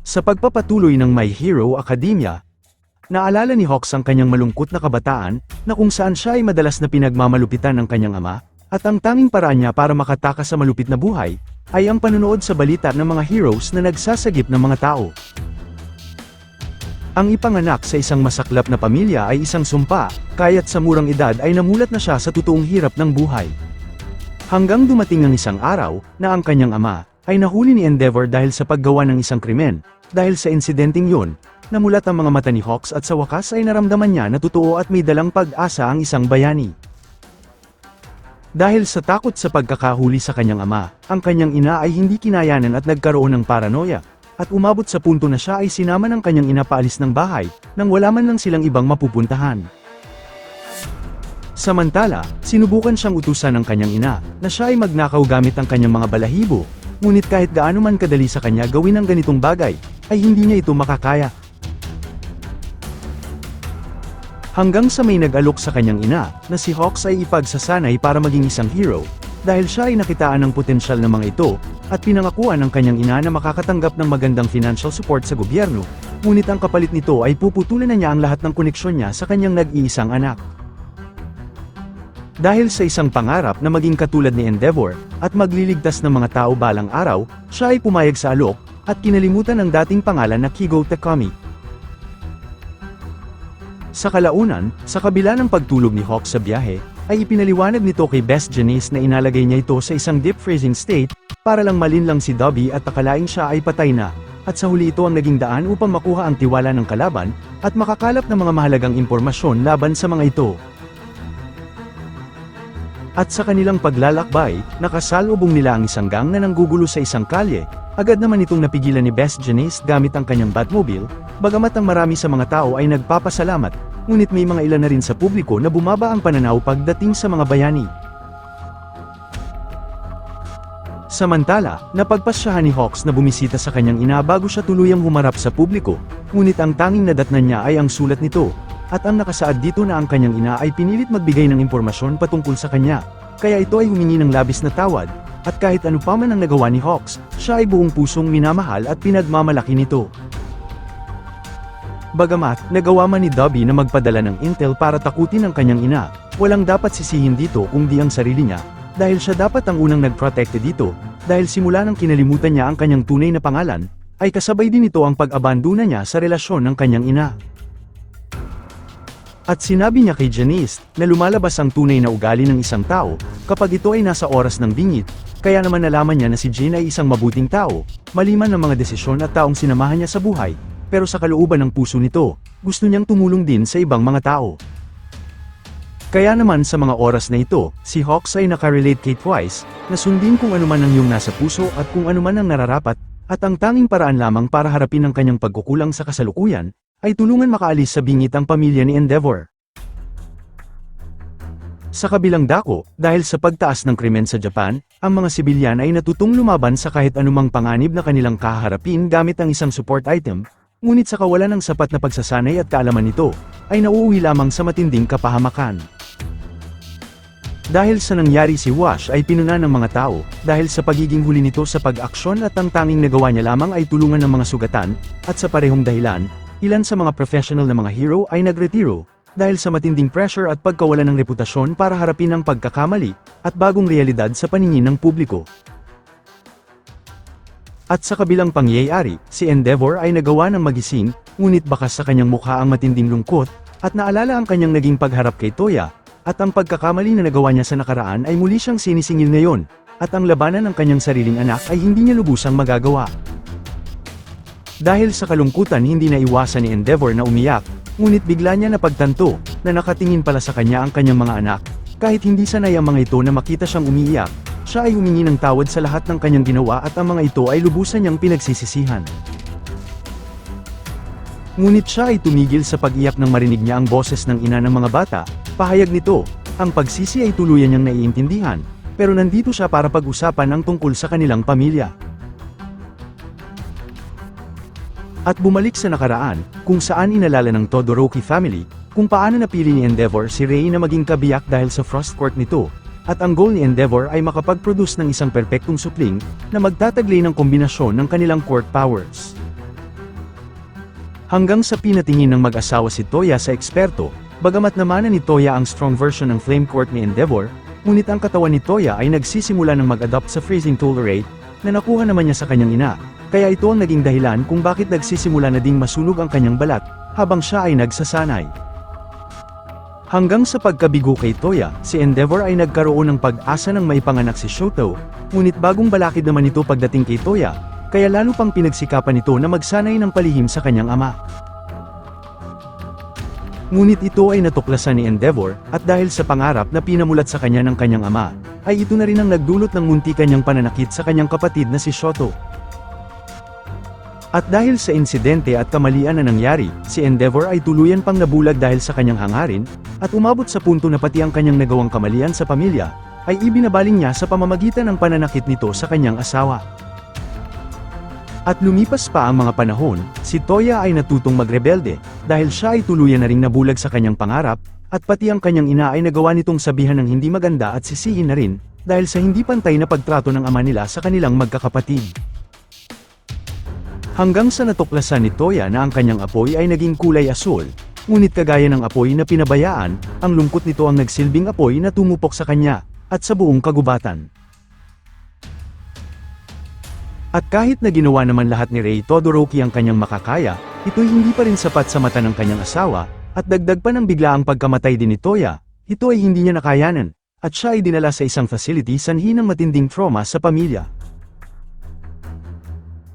Sa pagpapatuloy ng My Hero Academia, naalala ni Hawks ang kanyang malungkot na kabataan, na kung saan siya ay madalas na pinagmamalupitan ng kanyang ama, at ang tanging paraan niya para makatakas sa malupit na buhay, ay ang panonood sa balita ng mga heroes na nagsasagip ng mga tao. Ang ipanganak sa isang masaklap na pamilya ay isang sumpa, kaya't sa murang edad ay namulat na siya sa totoong hirap ng buhay. Hanggang dumating ang isang araw, na ang kanyang ama, ay nahuli ni Endeavor dahil sa paggawa ng isang krimen. Dahil sa insidenteng yun, namulat ang mga mata ni Hawks at sa wakas ay naramdaman niya na totoo at may dalang pag-asa ang isang bayani. Dahil sa takot sa pagkakahuli sa kanyang ama, ang kanyang ina ay hindi kinayanan at nagkaroon ng paranoia, at umabot sa punto na siya ay sinama ng kanyang ina paalis ng bahay, nang wala man lang silang ibang mapupuntahan. Samantala, sinubukan siyang utusan ng kanyang ina, na siya ay magnakaw gamit ang kanyang mga balahibo, ngunit kahit gaano man kadali sa kanya gawin ang ganitong bagay, ay hindi niya ito makakaya. Hanggang sa may nag-alok sa kanyang ina, na si Hawks ay ipagsasanay para maging isang hero, dahil siya ay nakitaan ng potensyal ng mga ito, at pinangakuan ng kanyang ina na makakatanggap ng magandang financial support sa gobyerno, ngunit ang kapalit nito ay puputulan na niya ang lahat ng koneksyon niya sa kanyang nag-iisang anak. Dahil sa isang pangarap na maging katulad ni Endeavor, at magliligtas ng mga tao balang araw, siya ay pumayag sa alok, at kinalimutan ang dating pangalan na Kigo Takami. Sa kalaunan, sa kabila ng pagtulog ni Hawks sa biyahe, ay ipinaliwanag nito kay Best Janice na inalagay niya ito sa isang deep freezing state, para lang malinlang si Dobby at akalaing siya ay patay na, at sa huli ito ang naging daan upang makuha ang tiwala ng kalaban, at makakalap ng mga mahalagang impormasyon laban sa mga ito. At sa kanilang paglalakbay, nakasalubong nila ang isang gang na nanggugulo sa isang kalye, agad naman itong napigilan ni Best Janice gamit ang kanyang Batmobile, bagamat ang marami sa mga tao ay nagpapasalamat, ngunit may mga ilan na rin sa publiko na bumaba ang pananaw pagdating sa mga bayani. Samantala, napagpasyahan ni Hawks na bumisita sa kanyang ina bago siya tuluyang humarap sa publiko, ngunit ang tanging nadatnan niya ay ang sulat nito, at ang nakasaad dito na ang kanyang ina ay pinilit magbigay ng impormasyon patungkol sa kanya, kaya ito ay humingi ng labis na tawad, at kahit ano pa man ang nagawa ni Hawks, siya ay buong pusong minamahal at pinagmamalaki nito. Bagamat, nagawa man ni Dobby na magpadala ng intel para takutin ang kanyang ina, walang dapat sisihin dito kung di ang sarili niya, dahil siya dapat ang unang nagprotekte dito, dahil simula nang kinalimutan niya ang kanyang tunay na pangalan, ay kasabay din ito ang pag-abandona niya sa relasyon ng kanyang ina. At sinabi niya kay Janice, na lumalabas ang tunay na ugali ng isang tao, kapag ito ay nasa oras ng bingit, kaya naman nalaman niya na si Jane ay isang mabuting tao, maliman ng mga desisyon at taong sinamahan niya sa buhay, pero sa kalooban ng puso nito, gusto niyang tumulong din sa ibang mga tao. Kaya naman sa mga oras na ito, si Hawks ay nakarelate kay Twice, na sundin kung anuman ang iyong nasa puso at kung anuman ang nararapat, at ang tanging paraan lamang para harapin ang kanyang pagkukulang sa kasalukuyan, ay tulungan makaalis sa bingit ang pamilya ni Endeavor. Sa kabilang dako, dahil sa pagtaas ng krimen sa Japan, ang mga sibilyan ay natutong lumaban sa kahit anumang panganib na kanilang kaharapin gamit ang isang support item, ngunit sa kawalan ng sapat na pagsasanay at kaalaman nito, ay nauuwi lamang sa matinding kapahamakan. Dahil sa nangyari si Wash ay pinuna ng mga tao, dahil sa pagiging huli nito sa pag-aksyon at ang tanging nagawa niya lamang ay tulungan ng mga sugatan, at sa parehong dahilan, ilan sa mga professional na mga hero ay nagretiro, dahil sa matinding pressure at pagkawalan ng reputasyon para harapin ang pagkakamali, at bagong realidad sa paningin ng publiko. At sa kabilang pangyayari, si Endeavor ay nagawa ng magising, ngunit bakas sa kanyang mukha ang matinding lungkot, at naalala ang kanyang naging pagharap kay Toya, at ang pagkakamali na nagawa niya sa nakaraan ay muli siyang sinisingil ngayon, at ang labanan ng kanyang sariling anak ay hindi niya lubusang magagawa. Dahil sa kalungkutan hindi na iwasan ni Endeavor na umiyak, ngunit bigla niya napagtanto, na nakatingin pala sa kanya ang kanyang mga anak, kahit hindi sanay ang mga ito na makita siyang umiiyak, siya ay humingi ng tawad sa lahat ng kanyang ginawa at ang mga ito ay lubusan niyang pinagsisisihan. Ngunit siya ay tumigil sa pag-iyak nang marinig niya ang boses ng ina ng mga bata, pahayag nito, ang pagsisi ay tuluyan niyang naiintindihan, pero nandito siya para pag-usapan ang tungkol sa kanilang pamilya. At bumalik sa nakaraan, kung saan inalala ng Todoroki family, kung paano napili ni Endeavor si Rei na maging kabiyak dahil sa Frost Court nito, at ang goal ni Endeavor ay makapag-produce ng isang perpektong supling, na magtataglay ng kombinasyon ng kanilang court powers. Hanggang sa pinatingin ng mag-asawa si Toya sa eksperto, bagamat namana ni Toya ang strong version ng flame quirk ni Endeavor, ngunit ang katawan ni Toya ay nagsisimula ng mag-adopt sa freezing tolerate, na nakuha naman niya sa kanyang ina, kaya ito ang naging dahilan kung bakit nagsisimula na ding masunog ang kanyang balat, habang siya ay nagsasanay. Hanggang sa pagkabigo kay Toya, si Endeavor ay nagkaroon ng pag-asa ng maipanganak si Shoto, ngunit bagong balakid naman ito pagdating kay Toya, kaya lalo pang pinagsikapan nito na magsanay ng palihim sa kanyang ama. Ngunit ito ay natuklasan ni Endeavor, at dahil sa pangarap na pinamulat sa kanya ng kanyang ama, ay ito na rin ang nagdulot ng munti kanyang pananakit sa kanyang kapatid na si Shoto. At dahil sa insidente at kamalian na nangyari, si Endeavor ay tuluyan pang nabulag dahil sa kanyang hangarin, at umabot sa punto na pati ang kanyang nagawang kamalian sa pamilya, ay ibinabaling niya sa pamamagitan ng pananakit nito sa kanyang asawa. At lumipas pa ang mga panahon, si Toya ay natutong magrebelde, dahil siya ay tuluyan na ring nabulag sa kanyang pangarap, at pati ang kanyang ina ay nagawa nitong sabihan ng hindi maganda at sisihin na rin, dahil sa hindi pantay na pagtrato ng ama nila sa kanilang magkakapatid. Hanggang sa natuklasan ni Toya na ang kanyang apoy ay naging kulay asul, ngunit kagaya ng apoy na pinabayaan, ang lungkot nito ang nagsilbing apoy na tumupok sa kanya, at sa buong kagubatan. At kahit na ginawa naman lahat ni Rei Todoroki ang kanyang makakaya, ito'y hindi pa rin sapat sa mata ng kanyang asawa, at dagdag pa ng biglaang pagkamatay din ni Toya, ito ay hindi niya nakayanan, at siya ay dinala sa isang facility sanhi ng matinding trauma sa pamilya.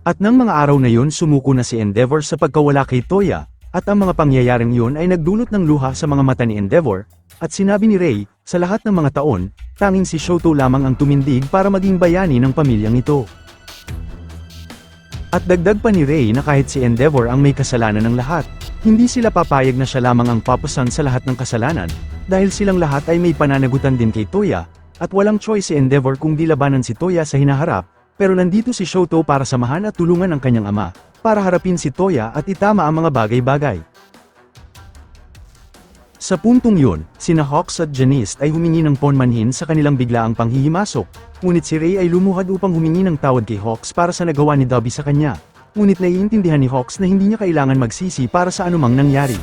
At nang mga araw na yun sumuko na si Endeavor sa pagkawala kay Toya, at ang mga pangyayaring yun ay nagdulot ng luha sa mga mata ni Endeavor, at sinabi ni Rei, sa lahat ng mga taon, tanging si Shoto lamang ang tumindig para maging bayani ng pamilyang ito. At dagdag pa ni Rei na kahit si Endeavor ang may kasalanan ng lahat, hindi sila papayag na siya lamang ang papasan sa lahat ng kasalanan, dahil silang lahat ay may pananagutan din kay Toya, at walang choice si Endeavor kung di labanan si Toya sa hinaharap, pero nandito si Shoto para samahan at tulungan ang kanyang ama, para harapin si Toya at itama ang mga bagay-bagay. Sa puntong yun, sina Hawks at Janice ay humingi ng paunmanhin sa kanilang biglaang panghihimasok, ngunit si Rei ay lumuhad upang humingi ng tawad kay Hawks para sa nagawa ni Dobby sa kanya, ngunit naiintindihan ni Hawks na hindi niya kailangan magsisi para sa anumang nangyari.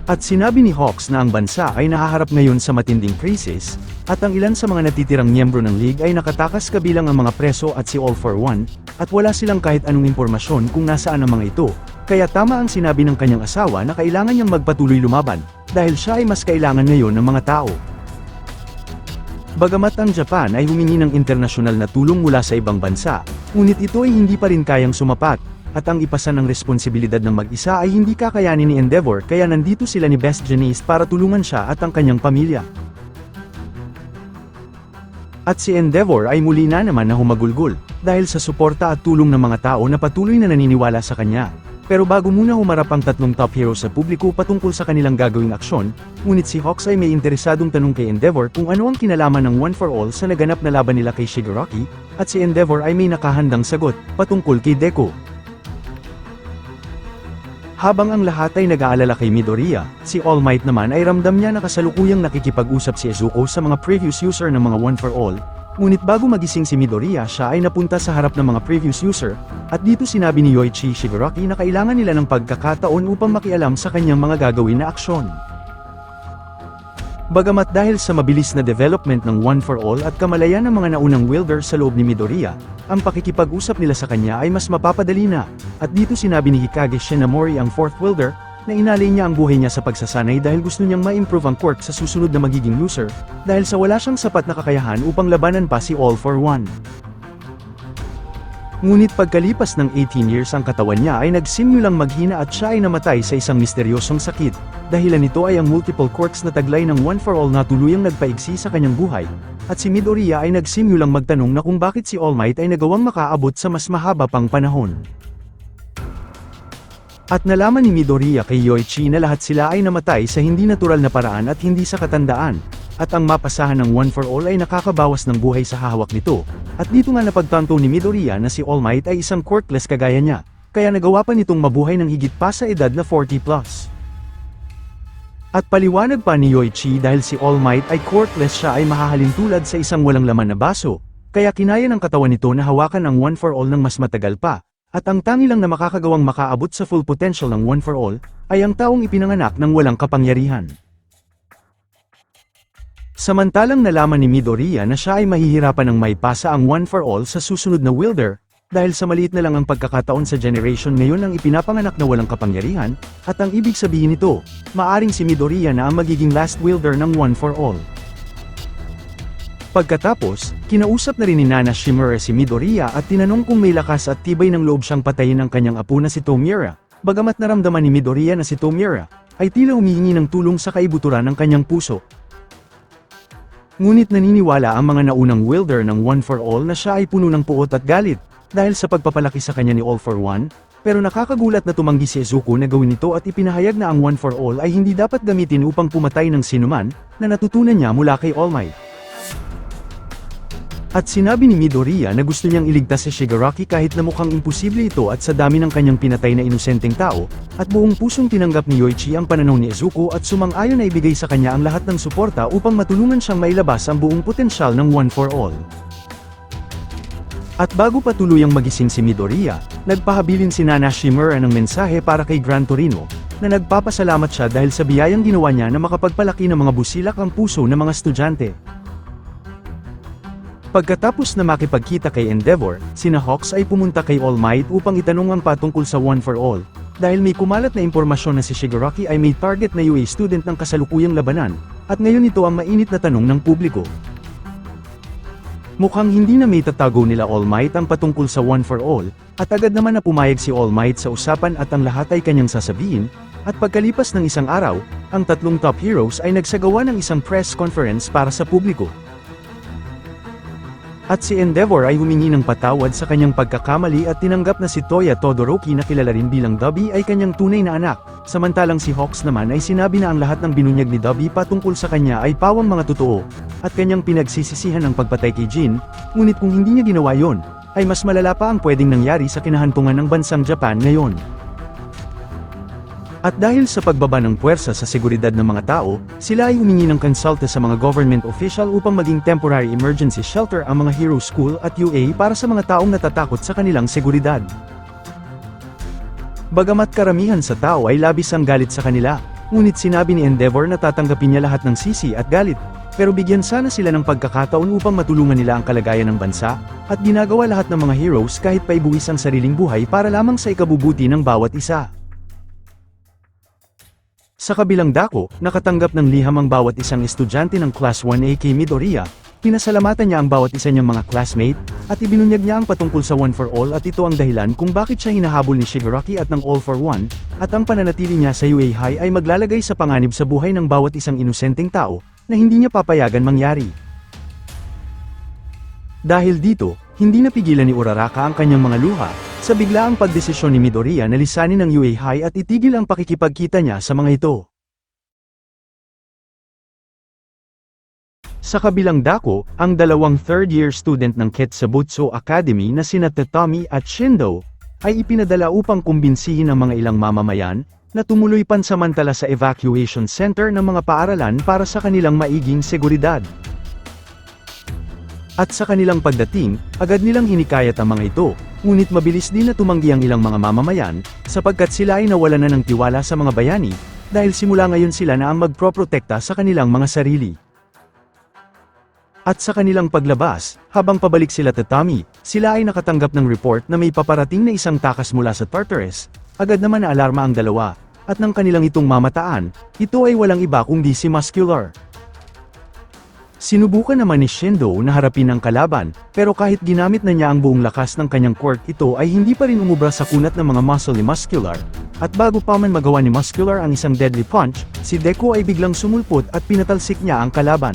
At sinabi ni Hawks na ang bansa ay nahaharap ngayon sa matinding krisis, at ang ilan sa mga natitirang miyembro ng League ay nakatakas kabilang ang mga preso at si All for One, at wala silang kahit anong impormasyon kung nasaan ang mga ito, kaya tama ang sinabi ng kanyang asawa na kailangan niyang magpatuloy lumaban, dahil siya ay mas kailangan ngayon ng mga tao. Bagamat ang Japan ay humingi ng internasyonal na tulong mula sa ibang bansa, ngunit ito ay hindi pa rin kayang sumapat, at ang ipasa ng responsibilidad ng mag-isa ay hindi kakayanin ni Endeavor kaya nandito sila ni Best Janice para tulungan siya at ang kanyang pamilya. At si Endeavor ay muli na naman na humagulgol, dahil sa suporta at tulong ng mga tao na patuloy na naniniwala sa kanya. Pero bago muna humarap ang tatlong top hero sa publiko patungkol sa kanilang gagawing aksyon, ngunit si Hawks ay may interesadong tanong kay Endeavor kung ano ang kinalaman ng One for All sa naganap na laban nila kay Shigaraki, at si Endeavor ay may nakahandang sagot, patungkol kay Deku. Habang ang lahat ay nag-aalala kay Midoriya, si All Might naman ay ramdam niya na kasalukuyang nakikipag-usap si Izuku sa mga previous user ng mga One for All, ngunit bago magising si Midoriya siya ay napunta sa harap ng mga previous user, at dito sinabi ni Yoichi Shigaraki na kailangan nila ng pagkakataon upang makialam sa kanyang mga gagawin na aksyon. Bagamat dahil sa mabilis na development ng One for All at kamalayan ng mga naunang wielder sa loob ni Midoriya, ang pakikipag-usap nila sa kanya ay mas mapapadali na, at dito sinabi ni Hikage Shinamori ang fourth wielder, na inalay niya ang buhay niya sa pagsasanay dahil gusto niyang ma-improve ang quirk sa susunod na magiging loser, dahil sa wala siyang sapat na kakayahan upang labanan pa si All for One. Ngunit pagkalipas ng 18 years ang katawan niya ay nagsimulang maghina at siya ay namatay sa isang misteryosong sakit, dahilan nito ay ang multiple quirks na taglay ng One for All na tuluyang nagpaigsi sa kanyang buhay, at si Midoriya ay nagsimulang magtanong na kung bakit si All Might ay nagawang makaabot sa mas mahaba pang panahon. At nalaman ni Midoriya kay Yoichi na lahat sila ay namatay sa hindi natural na paraan at hindi sa katandaan, at ang mapasahan ng One for All ay nakakabawas ng buhay sa hahawak nito, at dito nga napagtanto ni Midoriya na si All Might ay isang quirkless kagaya niya, kaya nagawa pa nitong mabuhay ng higit pa sa edad na 40+. At paliwanag pa ni Yoichi dahil si All Might ay quirkless siya ay mahahalin tulad sa isang walang laman na baso, kaya kinaya ng katawan nito na hawakan ang One for All ng mas matagal pa, At ang tangi lang na makakagawang makaabot sa full potential ng One for All, ay ang taong ipinanganak ng walang kapangyarihan. Samantalang nalaman ni Midoriya na siya ay mahihirapan ng maipasa ang One for All sa susunod na wielder, dahil sa maliit na lang ang pagkakataon sa generation ngayon ang ipinapanganak na walang kapangyarihan, at ang ibig sabihin nito, maaring si Midoriya na ang magiging last wielder ng One for All. Pagkatapos, kinausap na rin ni Nana Shimura si Midoriya at tinanong kung may lakas at tibay ng loob siyang patayin ang kanyang apo na si Tomura, bagamat naramdaman ni Midoriya na si Tomura ay tila humihingi ng tulong sa kaibuturan ng kanyang puso. Ngunit naniniwala ang mga naunang wielder ng One for All na siya ay puno ng puot at galit, dahil sa pagpapalaki sa kanya ni All for One, pero nakakagulat na tumanggi si Izuku na gawin ito at ipinahayag na ang One for All ay hindi dapat gamitin upang pumatay ng sinuman, na natutunan niya mula kay All Might. At sinabi ni Midoriya na gusto niyang iligtas si Shigaraki kahit na mukhang imposible ito at sa dami ng kanyang pinatay na inosenteng tao, at buong pusong tinanggap ni Yoichi ang pananaw ni Izuku at sumang-ayon na ibigay sa kanya ang lahat ng suporta upang matulungan siyang mailabas ang buong potensyal ng One for All. At bago pa tuluyang magising si Midoriya, nagpahabilin si Nana Shimura ng mensahe para kay Gran Torino, na nagpapasalamat siya dahil sa biyayang ginawa niya na makapagpalaki ng mga busilak ang puso ng mga estudyante. Pagkatapos na makipagkita kay Endeavor, sina Hawks ay pumunta kay All Might upang itanong ang patungkol sa One for All, dahil may kumalat na impormasyon na si Shigaraki ay may target na UA student ng kasalukuyang labanan, at ngayon ito ang mainit na tanong ng publiko. Mukhang hindi na may tatago nila All Might ang patungkol sa One for All, at agad naman na pumayag si All Might sa usapan at ang lahat ay kanyang sasabihin, at pagkalipas ng isang araw, ang tatlong top heroes ay nagsagawa ng isang press conference para sa publiko. At si Endeavor ay humingi ng patawad sa kanyang pagkakamali at tinanggap na si Toya Todoroki na kilala rin bilang Dobby ay kanyang tunay na anak, samantalang si Hawks naman ay sinabi na ang lahat ng binunyag ni Dobby patungkol sa kanya ay pawang mga totoo, at kanyang pinagsisisihan ang pagpatay kay Jin, ngunit kung hindi niya ginawa yon, ay mas malala pa ang pwedeng nangyari sa kinahantungan ng bansang Japan ngayon. At dahil sa pagbaba ng puwersa sa seguridad ng mga tao, sila ay humingi ng konsulta sa mga government official upang maging temporary emergency shelter ang mga Hero School at UA para sa mga taong natatakot sa kanilang seguridad. Bagamat karamihan sa tao ay labis ang galit sa kanila, ngunit sinabi ni Endeavor na tatanggapin niya lahat ng sisi at galit, pero bigyan sana sila ng pagkakataon upang matulungan nila ang kalagayan ng bansa, at ginagawa lahat ng mga heroes kahit paibuwis ang sariling buhay para lamang sa ikabubuti ng bawat isa. Sa kabilang dako, nakatanggap ng liham ang bawat isang estudyante ng Class 1A kay Midoriya, pinasalamatan niya ang bawat isa niyang mga classmate, at ibinunyag niya ang patungkol sa One for All at ito ang dahilan kung bakit siya hinahabol ni Shigaraki at ng All for One, at ang pananatili niya sa UA High ay maglalagay sa panganib sa buhay ng bawat isang inosenteng tao, na hindi niya papayagan mangyari. Dahil dito, hindi napigilan ni Uraraka ang kanyang mga luha, sa biglaang pagdesisyon ni Midoriya na lisanin ang UA High at itigil ang pakikipagkita niya sa mga ito. Sa kabilang dako, ang dalawang third-year student ng Ketsubutsu Academy na sina Tatami at Shindo, ay ipinadala upang kumbinsihin ang mga ilang mamamayan, na tumuloy pansamantala sa evacuation center ng mga paaralan para sa kanilang maiging seguridad. At sa kanilang pagdating, agad nilang hinikayat ang mga ito, ngunit mabilis din na tumanggi ang ilang mga mamamayan, sapagkat sila ay nawalan na ng tiwala sa mga bayani, dahil simula ngayon sila na ang magproprotekta sa kanilang mga sarili. At sa kanilang paglabas, habang pabalik sila Tatami, sila ay nakatanggap ng report na may paparating na isang takas mula sa Tartarus, agad naman na alarma ang dalawa, at ng kanilang itong mamataan, ito ay walang iba kundi si Muscular. Sinubukan naman ni Shindo na harapin ang kalaban, pero kahit ginamit na niya ang buong lakas ng kanyang quirk ito ay hindi pa rin umubra sa kunat ng mga muscle ni Muscular, at bago pa man magawa ni Muscular ang isang deadly punch, si Deku ay biglang sumulpot at pinatalsik niya ang kalaban.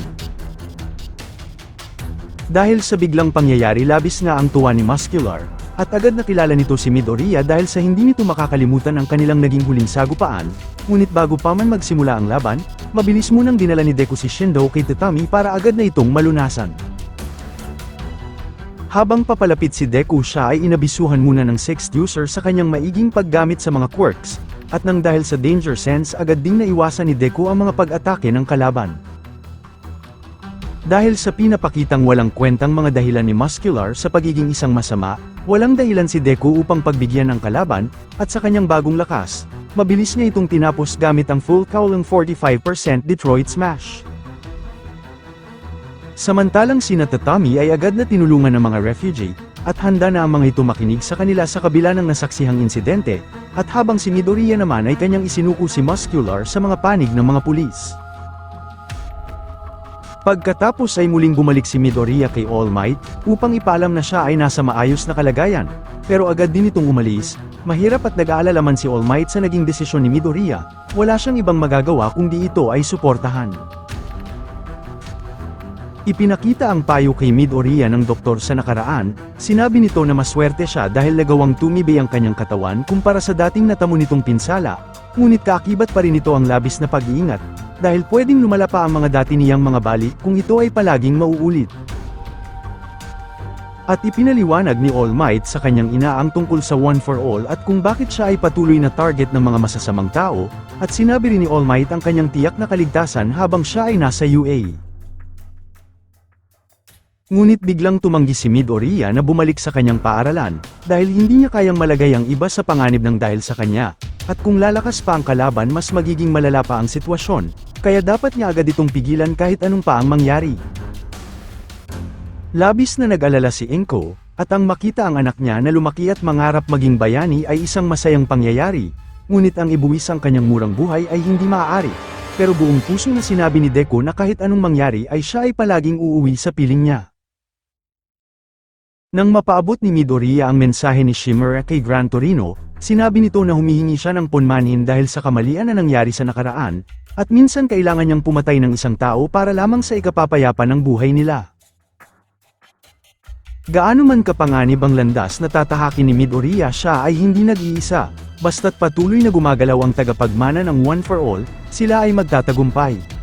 Dahil sa biglang pangyayari labis nga ang tuwa ni Muscular, at agad nakilala nito si Midoriya dahil sa hindi nito makakalimutan ang kanilang naging huling sagupaan, ngunit bago pa man magsimula ang laban, mabilis munang dinala ni Deku si Shindo kay Tatami para agad na itong malunasan. Habang papalapit si Deku siya ay inabisuhan muna ng sixth user sa kanyang maiging paggamit sa mga quirks, at nang dahil sa danger sense agad ding naiwasan ni Deku ang mga pag-atake ng kalaban. Dahil sa pinapakitang walang kwentang mga dahilan ni Muscular sa pagiging isang masama, walang dahilan si Deku upang pagbigyan ng kalaban, at sa kanyang bagong lakas, mabilis niya itong tinapos gamit ang full Kowloon 45% Detroit Smash. Samantalang si Tatami ay agad na tinulungan ng mga refugee, at handa na ang mga ito makinig sa kanila sa kabila ng nasaksihang insidente, at habang si Midoriya naman ay kanyang isinuko si Muscular sa mga panig ng mga pulis. Pagkatapos ay muling bumalik si Midoriya kay All Might, upang ipaalam na siya ay nasa maayos na kalagayan, pero agad din itong umalis. Mahirap at nag-aalala man si All Might sa naging desisyon ni Midoriya, wala siyang ibang magagawa kundi ito ay suportahan. Ipinakita ang payo kay Midoriya ng doktor sa nakaraan, sinabi nito na maswerte siya dahil nagawang tumibay ang kanyang katawan kumpara sa dating natamo nitong pinsala, ngunit kaakibat pa rin ito ang labis na pag-iingat, dahil pwedeng lumala pa ang mga dati niyang mga bali kung ito ay palaging mauulit. At ipinaliwanag ni All Might sa kanyang ina ang tungkol sa One for All at kung bakit siya ay patuloy na target ng mga masasamang tao, at sinabi rin ni All Might ang kanyang tiyak na kaligtasan habang siya ay nasa UA. Ngunit biglang tumanggi si Midoriya na bumalik sa kanyang paaralan, dahil hindi niya kayang malagay ang iba sa panganib ng dahil sa kanya, at kung lalakas pa ang kalaban mas magiging malala pa ang sitwasyon, kaya dapat niya agad itong pigilan kahit anong pa ang mangyari. Labis na nag-alala si Inko, at ang makita ang anak niya na lumaki at mangarap maging bayani ay isang masayang pangyayari, ngunit ang ibuwis ang kanyang murang buhay ay hindi maaari, pero buong puso na sinabi ni Deku na kahit anong mangyari ay siya ay palaging uuwi sa piling niya. Nang mapaabot ni Midoriya ang mensahe ni Shimura kay Gran Torino, sinabi nito na humihingi siya ng ponmanin dahil sa kamalian na nangyari sa nakaraan, at minsan kailangan niyang pumatay ng isang tao para lamang sa ikapapayapa ng buhay nila. Gaano man kapanganib ang landas na tatahakin ni Midoriya, siya ay hindi nag-iisa, basta't patuloy na gumagalaw ang tagapagmana ng One for All, sila ay magtatagumpay.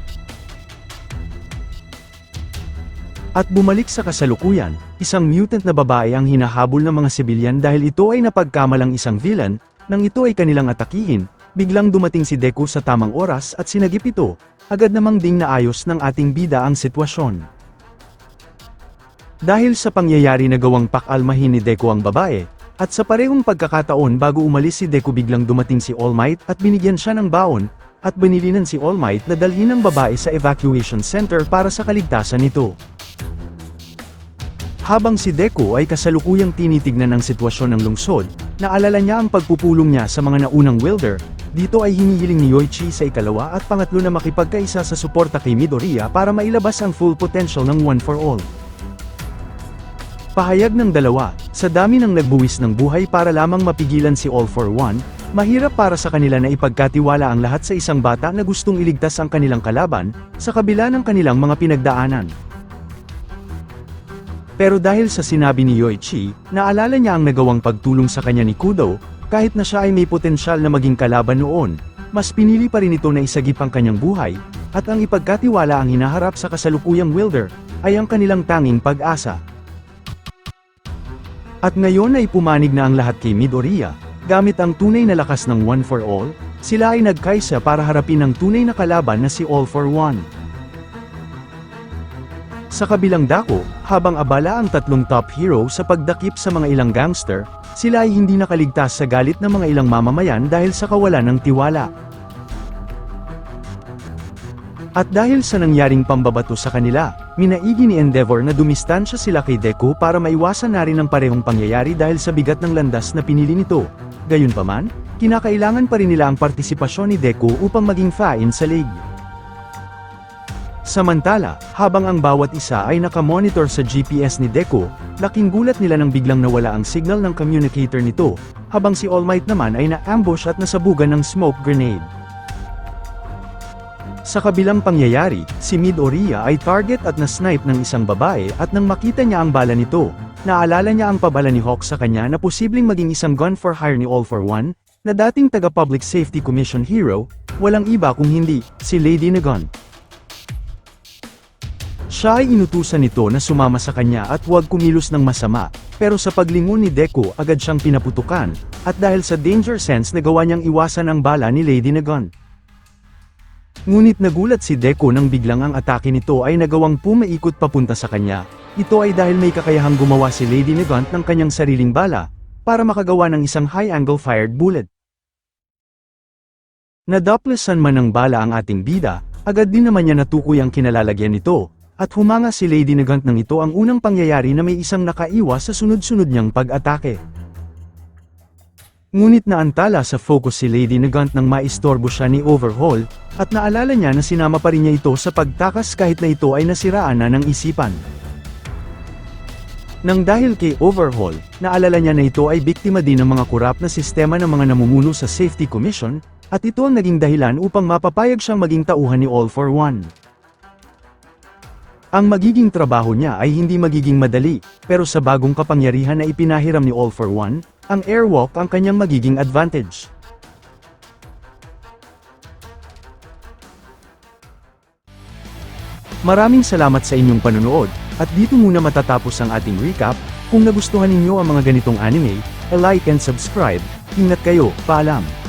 At bumalik sa kasalukuyan, isang mutant na babae ang hinahabol ng mga sibilyan dahil ito ay napagkamalang isang villain, nang ito ay kanilang atakihin, biglang dumating si Deku sa tamang oras at sinagip ito, agad namang ding naayos ng ating bida ang sitwasyon. Dahil sa pangyayari na gawang pakalmahin ni Deku ang babae, at sa parehong pagkakataon bago umalis si Deku biglang dumating si All Might at binigyan siya ng baon, at binilinan si All Might na dalhin ang babae sa evacuation center para sa kaligtasan nito. Habang si Deku ay kasalukuyang tinitignan ang sitwasyon ng lungsod, naalala niya ang pagpupulong niya sa mga naunang wielder, dito ay hinihiling ni Yoichi sa ikalawa at pangatlo na makipagkaisa sa suporta kay Midoriya para mailabas ang full potential ng One for All. Pahayag ng dalawa, sa dami ng nagbuwis ng buhay para lamang mapigilan si All for One, mahirap para sa kanila na ipagkatiwala ang lahat sa isang bata na gustong iligtas ang kanilang kalaban, sa kabila ng kanilang mga pinagdaanan. Pero dahil sa sinabi ni Yoichi, naalala niya ang nagawang pagtulong sa kanya ni Kudo, kahit na siya ay may potensyal na maging kalaban noon, mas pinili pa rin ito na isagip ang kanyang buhay, at ang ipagkatiwala ang hinaharap sa kasalukuyang wielder, ay ang kanilang tanging pag-asa. At ngayon ay pumanig na ang lahat kay Midoriya, gamit ang tunay na lakas ng One for All, sila ay nagkaisa para harapin ang tunay na kalaban na si All for One. Sa kabilang dako, habang abala ang tatlong top hero sa pagdakip sa mga ilang gangster, sila ay hindi nakaligtas sa galit ng mga ilang mamamayan dahil sa kawalan ng tiwala. At dahil sa nangyaring pambabato sa kanila, minaigi ni Endeavor na dumistansya sila kay Deku para maiwasan na rin ang parehong pangyayari dahil sa bigat ng landas na pinili nito. Gayunpaman, kinakailangan pa rin nila ang partisipasyon ni Deku upang maging fine sa league. Samantala, habang ang bawat isa ay nakamonitor sa GPS ni Deku, laking gulat nila nang biglang nawala ang signal ng communicator nito, habang si All Might naman ay na-ambush at nasabugan ng smoke grenade. Sa kabilang pangyayari, si Midoriya ay target at na-snipe ng isang babae at nang makita niya ang bala nito, naalala niya ang pabala ni Hawk sa kanya na posibleng maging isang gun for hire ni All for One, na dating taga-Public Safety Commission hero, walang iba kung hindi, si Lady Nagon. Siya ay inutusan nito na sumama sa kanya at huwag kumilos ng masama, pero sa paglingon ni Deku agad siyang pinaputukan, at dahil sa danger sense nagawa niyang iwasan ang bala ni Lady Nagon. Ngunit nagulat si Deku nang biglang ang atake nito ay nagawang pumaikot papunta sa kanya. Ito ay dahil may kakayahang gumawa si Lady Negant ng kanyang sariling bala, para makagawa ng isang high-angle fired bullet. Nadoplesan man ng bala ang ating bida, agad din naman niya natukoy ang kinalalagyan nito, at humanga si Lady Negant nang ito ang unang pangyayari na may isang nakaiwas sa sunod-sunod niyang pag-atake. Ngunit naantala sa focus si Lady Negant nang maistorbo siya ni Overhaul, at naalala niya na sinama pa rin niya ito sa pagtakas kahit na ito ay nasiraan na ng isipan. Nang dahil kay Overhaul, naalala niya na ito ay biktima din ng mga kurap na sistema ng mga namumuno sa Safety Commission, at ito ang naging dahilan upang mapapayag siyang maging tauhan ni All for One. Ang magiging trabaho niya ay hindi magiging madali, pero sa bagong kapangyarihan na ipinahiram ni All for One, ang airwalk ang kanyang magiging advantage. Maraming salamat sa inyong panunood, at dito muna matatapos ang ating recap. Kung nagustuhan ninyo ang mga ganitong anime, like and subscribe. Ingat kayo, paalam!